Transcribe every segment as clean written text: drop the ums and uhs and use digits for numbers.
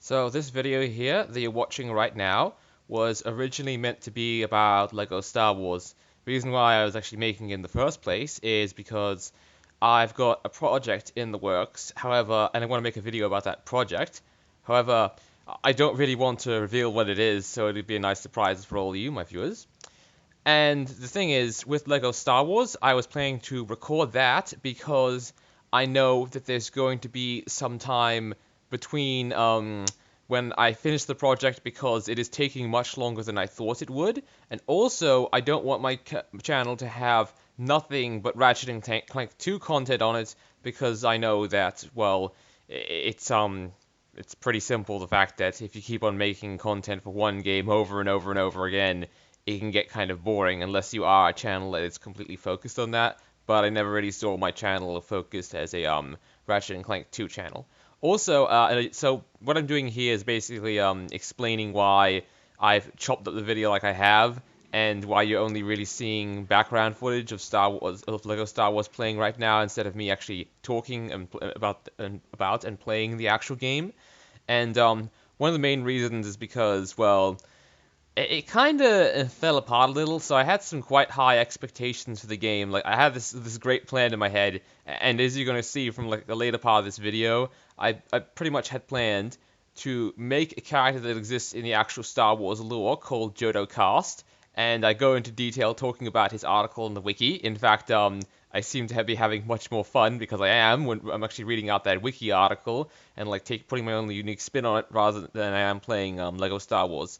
So this video here that you're watching right now was originally meant to be about LEGO Star Wars. The reason why I was actually making it in the first place is because I've got a project in the works, however, and I want to make a video about that project. However, I don't really want to reveal what it is, so it'd be a nice surprise for all of you, my viewers. And the thing is, with LEGO Star Wars, I was planning to record that because I know that there's going to be some time between when I finish the project because it is taking much longer than I thought it would, and also I don't want my channel to have nothing but Ratchet and Clank 2 content on it because I know that, well, it's pretty simple, the fact that if you keep on making content for one game over and over and over again, it can get kind of boring unless you are a channel that is completely focused on that. But I never really saw my channel focused as a Ratchet and Clank 2 channel. Also, so what I'm doing here is basically explaining why I've chopped up the video like I have, and why you're only really seeing background footage of LEGO Star Wars playing right now instead of me actually talking about and playing the actual game. And one of the main reasons is because, well, it kind of fell apart a little, so I had some quite high expectations for the game. Like, I had this great plan in my head, and as you're going to see from like the later part of this video, I pretty much had planned to make a character that exists in the actual Star Wars lore called Jodo Kast, and I go into detail talking about his article in the wiki. In fact, I seem to be having much more fun because I am when I'm actually reading out that wiki article and like putting my own unique spin on it rather than I am playing LEGO Star Wars.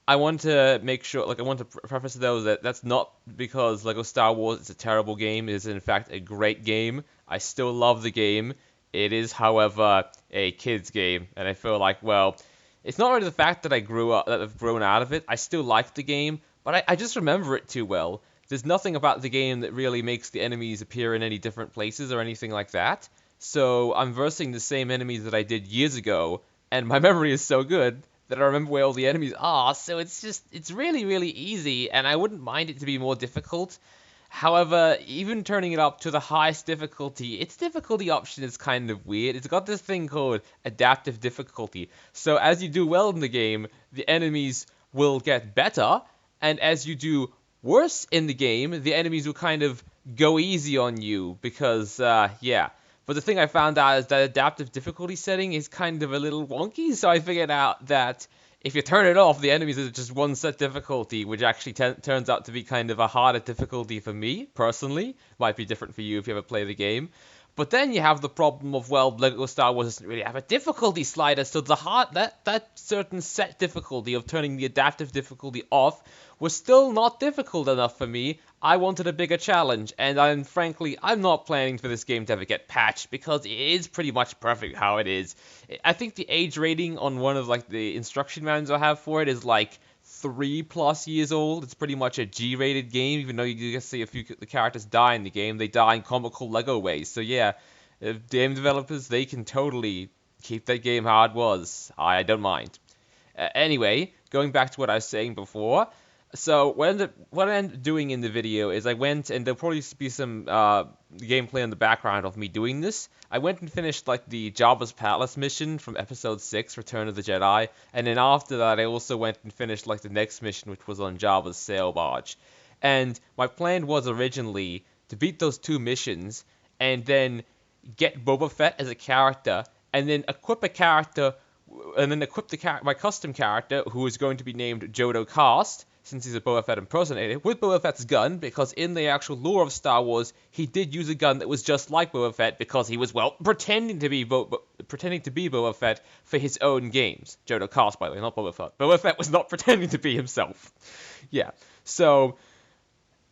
I want to make sure, like, I want to preface though that that's not because LEGO Star Wars is a terrible game. It is in fact a great game. I still love the game. It is, however, a kid's game, and I feel like, well, it's not really the fact that I've grown out of it. I still like the game, but I just remember it too well. There's nothing about the game that really makes the enemies appear in any different places or anything like that. So I'm versing the same enemies that I did years ago, and my memory is so good that I remember where all the enemies are, so it's really, really easy, and I wouldn't mind it to be more difficult. However, even turning it up to the highest difficulty, its difficulty option is kind of weird. It's got this thing called adaptive difficulty. So as you do well in the game, the enemies will get better, and as you do worse in the game, the enemies will kind of go easy on you, because, yeah. But the thing I found out is that adaptive difficulty setting is kind of a little wonky, so I figured out that if you turn it off, the enemies are just one set difficulty, which actually turns out to be kind of a harder difficulty for me, personally. Might be different for you if you ever play the game. But then you have the problem of, well, LEGO Star Wars doesn't really have a difficulty slider, so that certain set difficulty of turning the adaptive difficulty off was still not difficult enough for me. I wanted a bigger challenge, and frankly, I'm not planning for this game to ever get patched, because it is pretty much perfect how it is. I think the age rating on one of like the instruction manuals I have for it is like 3+ years old. It's pretty much a G-rated game, even though you just see a few the characters die in the game. They die in comical Lego ways. So yeah, game developers, they can totally keep that game how it was. I don't mind. Anyway, going back to what I was saying before. So what I ended up doing in the video is I went, and there'll probably be some gameplay in the background of me doing this. I went and finished like the Jabba's Palace mission from Episode 6, Return of the Jedi, and then after that I also went and finished like the next mission, which was on Jabba's sail barge. And my plan was originally to beat those two missions, and then get Boba Fett as a character, and then equip a character, and then equip my custom character, who is going to be named Jodo Kast, since he's a Boba Fett impersonator, with Boba Fett's gun, because in the actual lore of Star Wars, he did use a gun that was just like Boba Fett, because he was, well, pretending to be Boba Fett for his own games. Jodo Kast, by the way, not Boba Fett. Boba Fett was not pretending to be himself. Yeah, so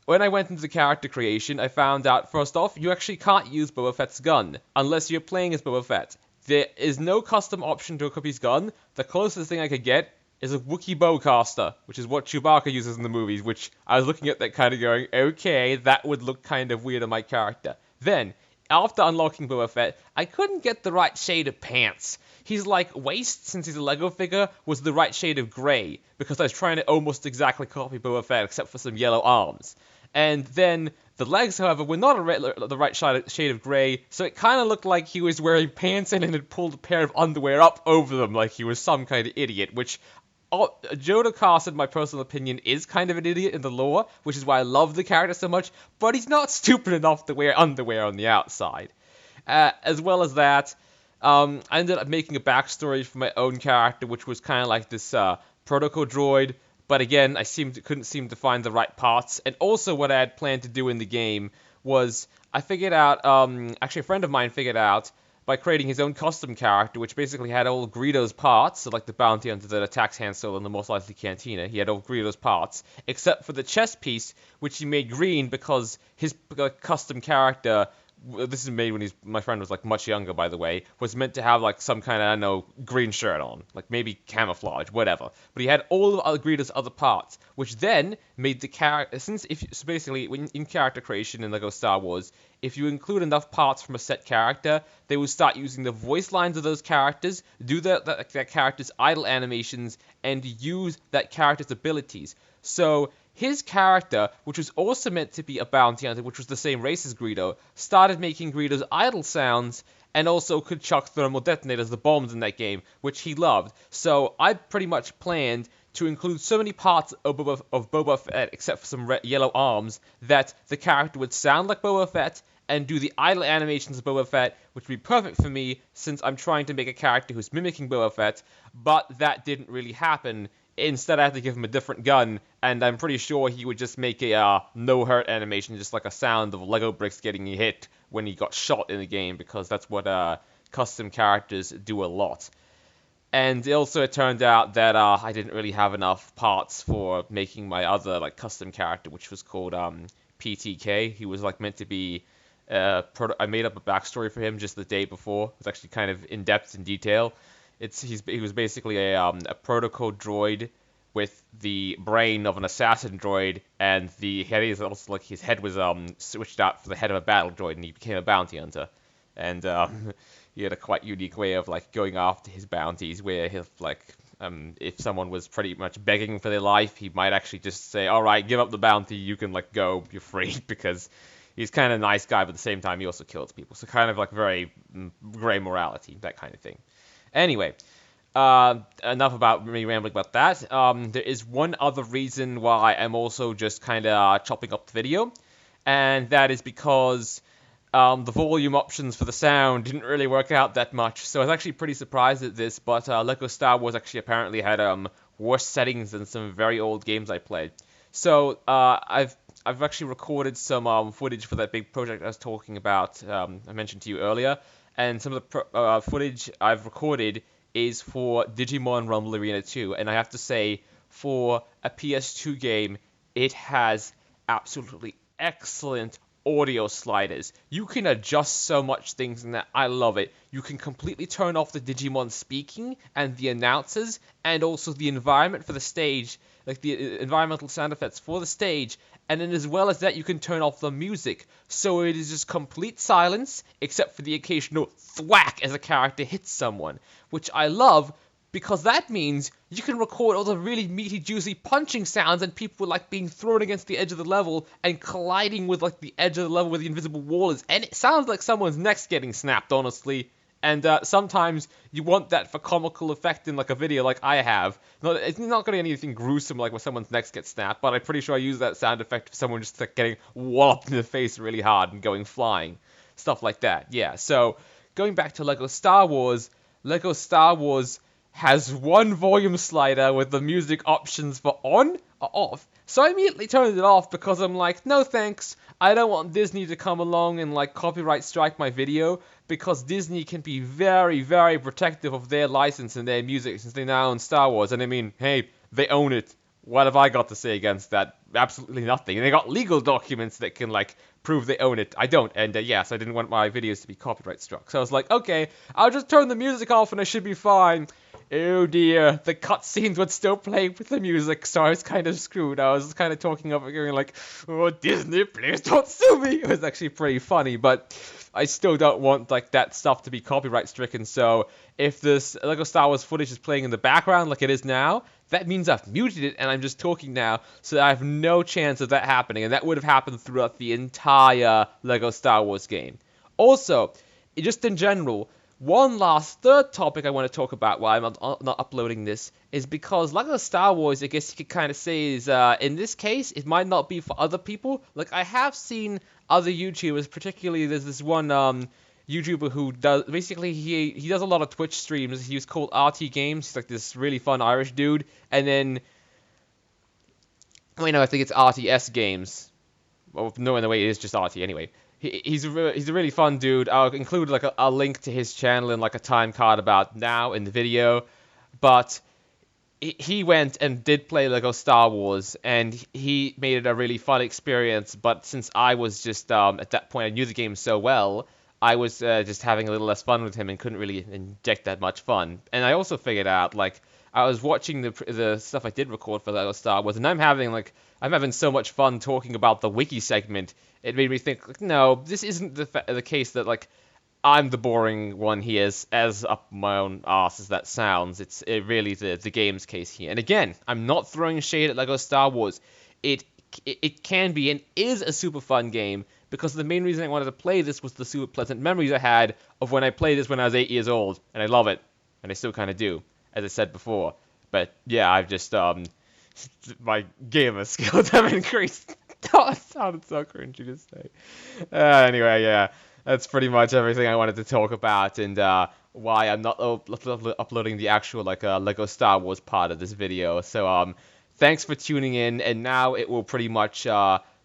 when I went into the character creation, I found out, first off, you actually can't use Boba Fett's gun, unless you're playing as Boba Fett. There is no custom option to equip his gun. The closest thing I could get is a Wookiee bowcaster, which is what Chewbacca uses in the movies, which I was looking at that kind of going, okay, that would look kind of weird on my character. Then, after unlocking Boba Fett, I couldn't get the right shade of pants. He's like, waist, since he's a Lego figure, was the right shade of grey, because I was trying to almost exactly copy Boba Fett, except for some yellow arms. And then the legs, however, were not the right shade of gray, so it kind of looked like he was wearing pants and had pulled a pair of underwear up over them like he was some kind of idiot, which Jodo Kast, in my personal opinion, is kind of an idiot in the lore, which is why I love the character so much, but he's not stupid enough to wear underwear on the outside. As well as that, I ended up making a backstory for my own character, which was kind of like this protocol droid, but again, I couldn't seem to find the right parts. And also what I had planned to do in the game was, I figured out, actually a friend of mine figured out, by creating his own custom character, which basically had all Greedo's parts, so like the bounty hunter that attacks Han Solo in the most likely cantina. He had all Greedo's parts, except for the chest piece, which he made green because his custom character, this is made when my friend was like much younger, by the way, was meant to have like some kind of, I don't know, green shirt on, like maybe camouflage, whatever. But he had all of Greedo's other parts, which then made the character, so basically when in character creation in LEGO Star Wars, if you include enough parts from a set character, they will start using the voice lines of those characters, do that character's idle animations, and use that character's abilities. So his character, which was also meant to be a bounty hunter, which was the same race as Greedo, started making Greedo's idle sounds, and also could chuck thermal detonators, the bombs in that game, which he loved. So I pretty much planned to include so many parts of Boba Fett, except for some yellow arms, that the character would sound like Boba Fett, and do the idle animations of Boba Fett, which would be perfect for me, since I'm trying to make a character who's mimicking Boba Fett, but that didn't really happen. Instead, I had to give him a different gun, and I'm pretty sure he would just make a no-hurt animation, just like a sound of Lego bricks getting hit when he got shot in the game, because that's what custom characters do a lot. And also, it turned out that I didn't really have enough parts for making my other like custom character, which was called PTK. He was like meant to be. I made up a backstory for him just the day before. It was actually kind of in depth and detail. He was basically a protocol droid with the brain of an assassin droid, and the head is also like his head was switched out for the head of a battle droid, and he became a bounty hunter. And he had a quite unique way of like going after his bounties, where he'll like if someone was pretty much begging for their life, he might actually just say, "All right, give up the bounty, you can like go, you're free," because he's kind of a nice guy, but at the same time he also kills people. So kind of like very gray morality, that kind of thing. Anyway, enough about me rambling about that. There is one other reason why I'm also just kind of chopping up the video, and that is because the volume options for the sound didn't really work out that much. So I was actually pretty surprised at this, but LEGO Star Wars actually apparently had worse settings than some very old games I played. So I've actually recorded some footage for that big project I was talking about, I mentioned to you earlier, and some of the footage I've recorded is for Digimon Rumble Arena 2, and I have to say, for a PS2 game, it has absolutely excellent audio sliders. You can adjust so much things in that. I love it. You can completely turn off the Digimon speaking and the announcers, and also the environment for the stage, like the environmental sound effects for the stage, and then as well as that, you can turn off the music, so it is just complete silence, except for the occasional thwack as a character hits someone, which I love, because that means you can record all the really meaty, juicy punching sounds and people like being thrown against the edge of the level and colliding with like the edge of the level where the invisible wall is, and it sounds like someone's neck's getting snapped, honestly. And sometimes you want that for comical effect in like a video like I have. It's not going to be anything gruesome like when someone's neck gets snapped, but I'm pretty sure I use that sound effect for someone just like getting walloped in the face really hard and going flying. Stuff like that, yeah. So, going back to LEGO Star Wars has one volume slider with the music options for on or off. So I immediately turned it off because I'm like, no thanks, I don't want Disney to come along and like copyright strike my video, because Disney can be very, very protective of their license and their music since they now own Star Wars. And I mean, hey, they own it. What have I got to say against that? Absolutely nothing. And they got legal documents that can like prove they own it. I don't. And yes, I didn't want my videos to be copyright struck. So I was like, okay, I'll just turn the music off and I should be fine. Oh dear, the cutscenes would still play with the music, so I was kind of screwed. I was kind of talking up and going like, "Oh Disney, please don't sue me." It was actually pretty funny, but I still don't want like that stuff to be copyright stricken. So if this Lego Star Wars footage is playing in the background like it is now, that means I've muted it and I'm just talking now, so I have no chance of that happening, and that would have happened throughout the entire Lego Star Wars game. Also, just in general, one last third topic I want to talk about while I'm not uploading this is because Lego Star Wars, I guess you could kind of say, is in this case, it might not be for other people. Like, I have seen other YouTubers, particularly there's this one YouTuber who does, basically, he does a lot of Twitch streams. He was called RT Games. He's like this really fun Irish dude. And then, wait, no, I think it's RTS Games. Well, no, in the way it is just RT anyway. He's a really fun dude. I'll include like a link to his channel and like a time card about now in the video. But he went and did play Lego Star Wars, and he made it a really fun experience. But since I was just at that point I knew the game so well, I was just having a little less fun with him and couldn't really inject that much fun. And I also figured out, like, I was watching the stuff I did record for Lego Star Wars, and I'm having so much fun talking about the wiki segment. It made me think, like, no, this isn't the case that, like, I'm the boring one here, as up my own ass as that sounds. It's really the game's case here. And again, I'm not throwing shade at Lego Star Wars. It can be and is a super fun game, because the main reason I wanted to play this was the super pleasant memories I had of when I played this when I was 8 years old, and I love it, and I still kind of do, as I said before. But yeah, I've just my gamer skills have increased. Oh, it sounded so cringy to say. Anyway, yeah, that's pretty much everything I wanted to talk about, and why I'm not uploading the actual like Lego Star Wars part of this video. So thanks for tuning in, and now it will pretty much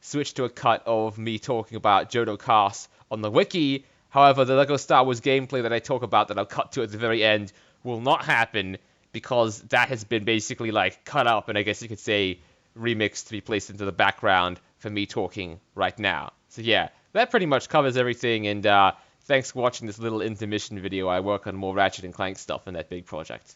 switch to a cut of me talking about Jodo Kast on the wiki. However, the Lego Star Wars gameplay that I talk about that I'll cut to at the very end will not happen, because that has been basically like cut up and I guess you could say remixed to be placed into the background for me talking right now. So yeah, that pretty much covers everything, and thanks for watching this little intermission video. I work on more Ratchet and Clank stuff in that big project.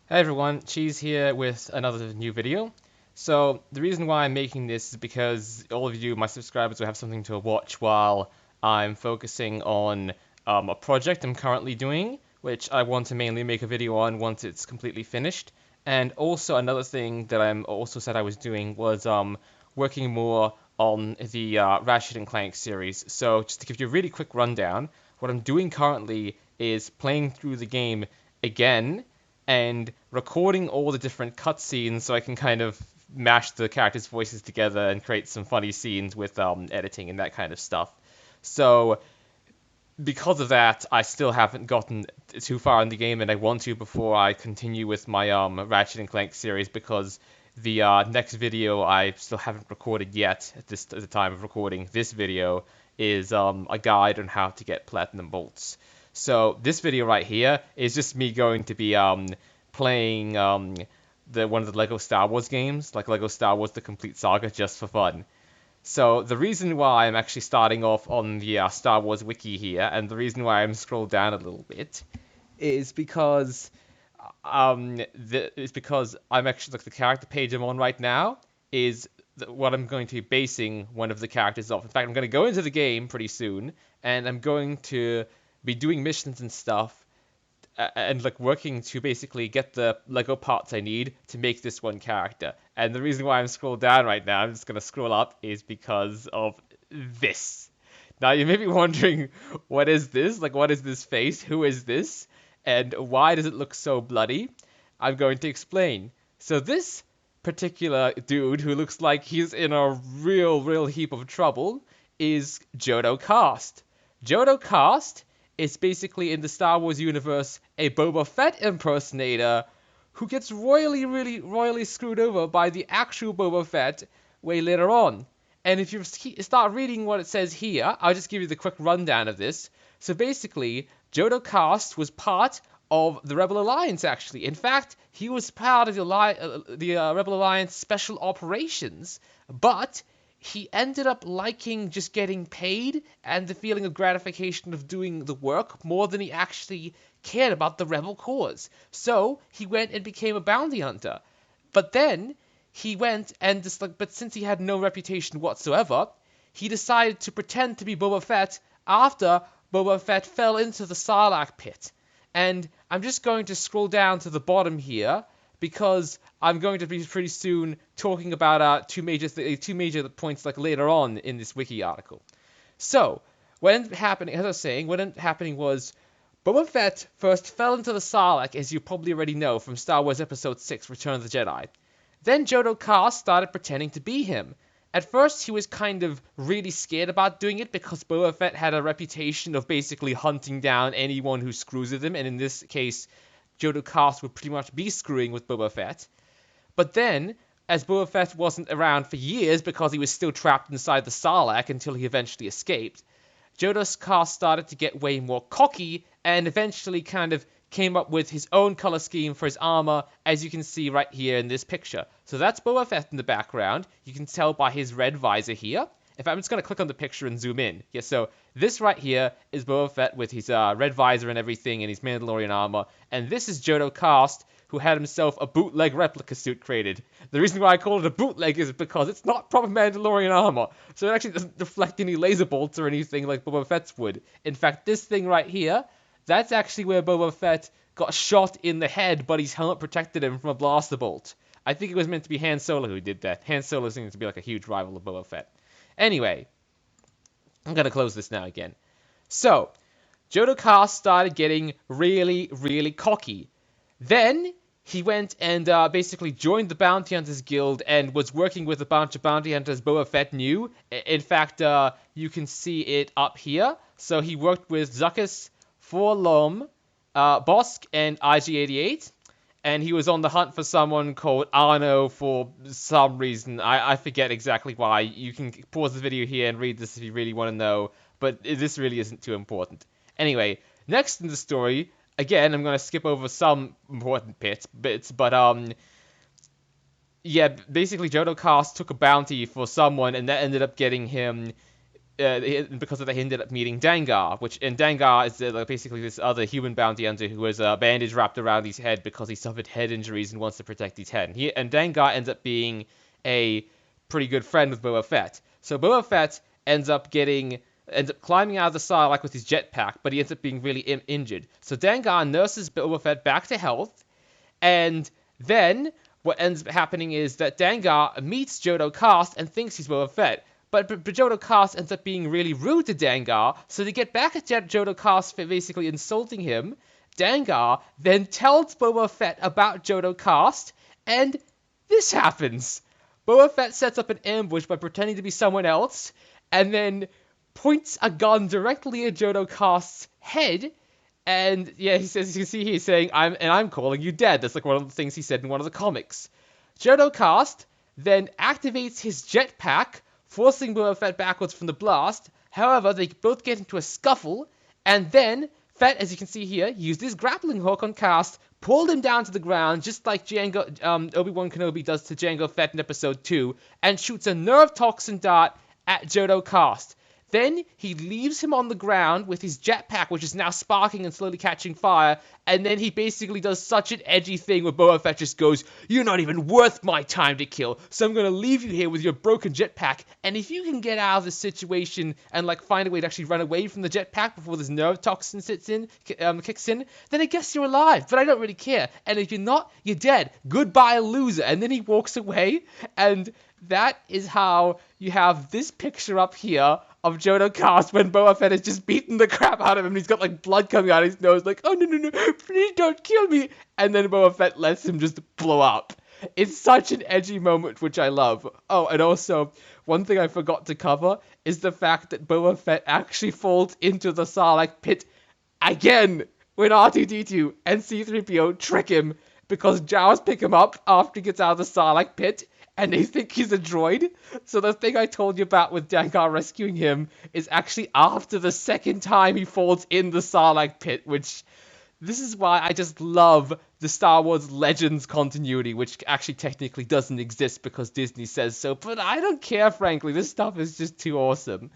Hey everyone, Cheese here with another new video. So the reason why I'm making this is because all of you, my subscribers, will have something to watch while I'm focusing on a project I'm currently doing, which I want to mainly make a video on once it's completely finished. And also another thing that I'm also said I was doing was working more on the Ratchet and Clank series. So just to give you a really quick rundown, what I'm doing currently is playing through the game again and recording all the different cutscenes so I can kind of mash the characters' voices together and create some funny scenes with editing and that kind of stuff. So because of that, I still haven't gotten too far in the game, and I want to before I continue with my Ratchet and Clank series, because the next video I still haven't recorded yet at the time of recording this video is a guide on how to get platinum bolts. So this video right here is just me going to be playing one of the Lego Star Wars games, like Lego Star Wars The Complete Saga, just for fun. So the reason why I'm actually starting off on the Star Wars wiki here, and the reason why I'm scrolled down a little bit, is because I'm actually, like, the character page I'm on right now is what I'm going to be basing one of the characters off. In fact, I'm going to go into the game pretty soon, and I'm going to be doing missions and stuff, and like working to basically get the Lego parts I need to make this one character. And the reason why I'm scrolled down right now, I'm just going to scroll up, is because of this. Now you may be wondering, what is this? Like, what is this face? Who is this? And why does it look so bloody? I'm going to explain. So this particular dude, who looks like he's in a real heap of trouble, is Jodo Kast. Jodo Kast is basically, in the Star Wars universe, a Boba Fett impersonator who gets royally screwed over by the actual Boba Fett way later on. And if you start reading what it says here, I'll just give you the quick rundown of this. So basically, Jodo Kast was part of the Rebel Alliance, actually. In fact, he was part of the Rebel Alliance Special Operations, but he ended up liking just getting paid and the feeling of gratification of doing the work more than he actually cared about the rebel cause. So he went and became a bounty hunter. But then he went and just but since he had no reputation whatsoever, he decided to pretend to be Boba Fett after Boba Fett fell into the Sarlacc pit. And I'm just going to scroll down to the bottom here because I'm going to be pretty soon talking about two major points later on in this wiki article. So, what ended up happening, as I was saying, what ended up happening was Boba Fett first fell into the Sarlacc, as you probably already know from Star Wars Episode 6, Return of the Jedi. Then Jodo Kast started pretending to be him. At first, he was kind of really scared about doing it because Boba Fett had a reputation of basically hunting down anyone who screws with him, and in this case, Jodo Kast would pretty much be screwing with Boba Fett. But then, as Boba Fett wasn't around for years because he was still trapped inside the Sarlacc until he eventually escaped, Jodo Kast started to get way more cocky and eventually kind of came up with his own color scheme for his armor, as you can see right here in this picture. So that's Boba Fett in the background. You can tell by his red visor here. In fact, I'm just going to click on the picture and zoom in. Yeah, so this right here is Boba Fett with his red visor and everything and his Mandalorian armor. And this is Jodo Kast, who had himself a bootleg replica suit created. The reason why I call it a bootleg is because it's not proper Mandalorian armor. So it actually doesn't deflect any laser bolts or anything like Boba Fett's would. In fact, this thing right here, that's actually where Boba Fett got shot in the head, but his helmet protected him from a blaster bolt. I think it was meant to be Han Solo who did that. Han Solo seems to be like a huge rival of Boba Fett. Anyway, I'm going to close this now again. So, Jodo Kast started getting really, really cocky. Then, he went and basically joined the Bounty Hunters Guild and was working with a bunch of bounty hunters Boba Fett knew. In fact, you can see it up here. So, he worked with Zuckuss, Forlom, Bosk, and IG-88. And he was on the hunt for someone called Arno for some reason. I forget exactly why. You can pause the video here and read this if you really want to know. But this really isn't too important. Anyway, next in the story, again, I'm going to skip over some important bits. But, yeah, basically Jodo Kast took a bounty for someone, and that ended up getting him... because of that, he ended up meeting Dengar, and Dengar is basically this other human bounty hunter who has a bandage wrapped around his head because he suffered head injuries and wants to protect his head. And Dengar ends up being a pretty good friend with Boba Fett. So Boba Fett ends up climbing out of the Sarlacc with his jetpack, but he ends up being really injured. So Dengar nurses Boba Fett back to health, and then what ends up happening is that Dengar meets Jodo Kast and thinks he's Boba Fett. But Jodo Kast ends up being really rude to Dengar, so to get back at Jodo Kast for basically insulting him, Dengar then tells Boba Fett about Jodo Kast, and this happens. Boba Fett sets up an ambush by pretending to be someone else, and then points a gun directly at Jodo Kast's head, and yeah, he says, you can see he's saying, I'm calling you dead. That's like one of the things he said in one of the comics. Jodo Kast then activates his jetpack, forcing Boba Fett backwards from the blast. However, they both get into a scuffle, and then Fett, as you can see here, used his grappling hook on Kast, pulled him down to the ground, just like Obi-Wan Kenobi does to Jango Fett in Episode 2, and shoots a nerve toxin dart at Jodo Kast. Then he leaves him on the ground with his jetpack, which is now sparking and slowly catching fire, and then he basically does such an edgy thing where Boba Fett just goes, "You're not even worth my time to kill, so I'm gonna leave you here with your broken jetpack, and if you can get out of this situation and find a way to actually run away from the jetpack before this nerve toxin kicks in, then I guess you're alive, but I don't really care, and if you're not, you're dead. Goodbye, loser." And then he walks away, and that is how you have this picture up here of Jodo Kast when Boba Fett has just beaten the crap out of him and he's got blood coming out of his nose, oh no, please don't kill me, and then Boba Fett lets him just blow up. It's such an edgy moment, which I love. Oh, and also, one thing I forgot to cover is the fact that Boba Fett actually falls into the Sarlacc pit again when R2-D2 and C-3PO trick him, because Jawas pick him up after he gets out of the Sarlacc pit, and they think he's a droid. So the thing I told you about with Dengar rescuing him is actually after the second time he falls in the Sarlacc pit, which This is why I just love the Star Wars Legends continuity, which actually technically doesn't exist because Disney says so, but I don't care, frankly. This stuff is just too awesome.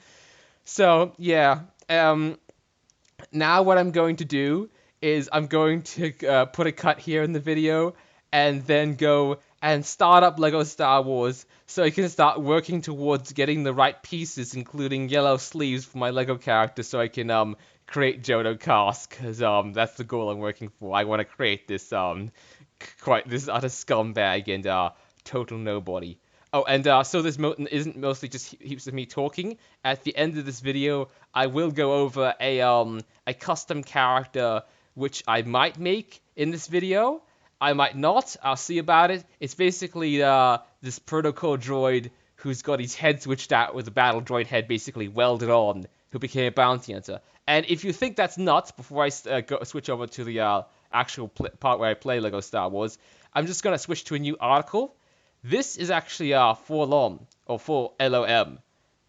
So, yeah, now what I'm going to do is I'm going to put a cut here in the video and then go and start up Lego Star Wars so I can start working towards getting the right pieces, including yellow sleeves for my Lego character, so I can create Jodo Kast, because that's the goal I'm working for. I want to create this this utter scumbag and total nobody. Oh, and so this isn't mostly just heaps of me talking. At the end of this video, I will go over a custom character which I might make in this video. I might not. I'll see about it. It's basically this protocol droid who's got his head switched out with a battle droid head basically welded on, who became a bounty hunter. And if you think that's nuts, before I switch over to the actual part where I play Lego Star Wars, I'm just gonna switch to a new article. This is actually for LOM, or for LOM,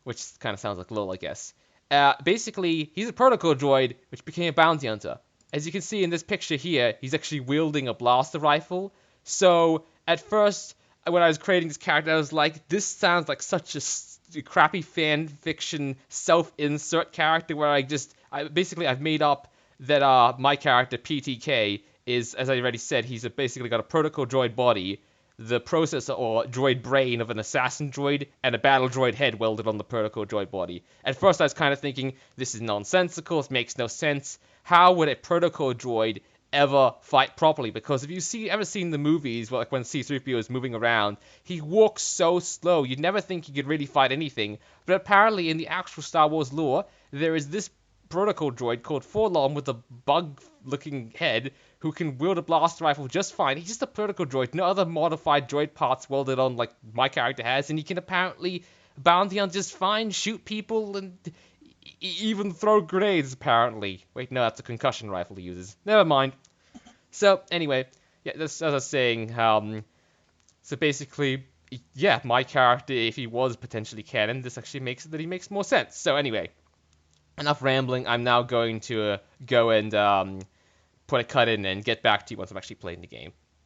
which kind of sounds like LOL, I guess. Basically, he's a protocol droid which became a bounty hunter. As you can see in this picture here, he's actually wielding a blaster rifle. So, at first, when I was creating this character, I was like, this sounds like such a crappy fan fiction self-insert character where I've made up that my character, PTK, is, as I already said, he's basically got a protocol droid body, the processor or droid brain of an assassin droid, and a battle droid head welded on the protocol droid body. At first I was kind of thinking, this is nonsensical, it makes no sense. How would a protocol droid ever fight properly? Because if you ever seen the movies, like when C-3PO is moving around, he walks so slow, you'd never think he could really fight anything. But apparently in the actual Star Wars lore, there is this protocol droid called Forlom with a bug-looking head who can wield a blaster rifle just fine. He's just a protocol droid, no other modified droid parts welded on like my character has, and he can apparently bounty on just fine, shoot people, and even throw grenades, apparently. Wait, no, that's a concussion rifle he uses. Never mind. So, anyway, yeah, as I was saying, so basically, yeah, my character, if he was potentially canon, this actually makes it that he makes more sense. So anyway, enough rambling. I'm now going to go and put a cut in and get back to you once I'm actually playing the game.